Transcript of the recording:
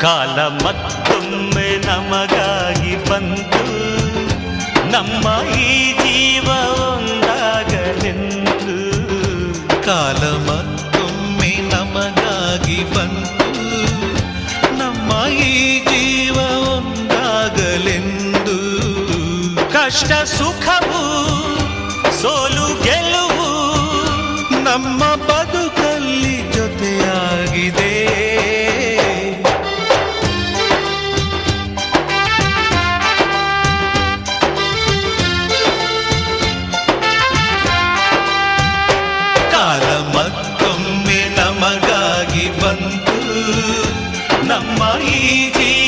ಕಾಲ ಮತ್ತೊಮ್ಮೆ ನಮಗಾಗಿ ಬಂತು, ನಮ್ಮ ಈ ಜೀವ ಒಂದಾಗಲೆಂದು. ಕಾಲ ಮತ್ತೊಮ್ಮೆ ನಮಗಾಗಿ ಬಂತು, ನಮ್ಮ ಈ ಜೀವ ಒಂದಾಗಲೆಂದು. ಕಷ್ಟ ಸುಖವು ಸೋಲು ಗೆಲುವು ನಮ್ಮ ಬದುಕಲ್ಲಿ ಜೊತೆಯಾಗಿದೆ. ಕಾಲ ಮತ್ತೊಮ್ಮೆ ನಮಗಾಗಿ ಬಂತು, ನಮ್ಮ ಈ ಜೀವ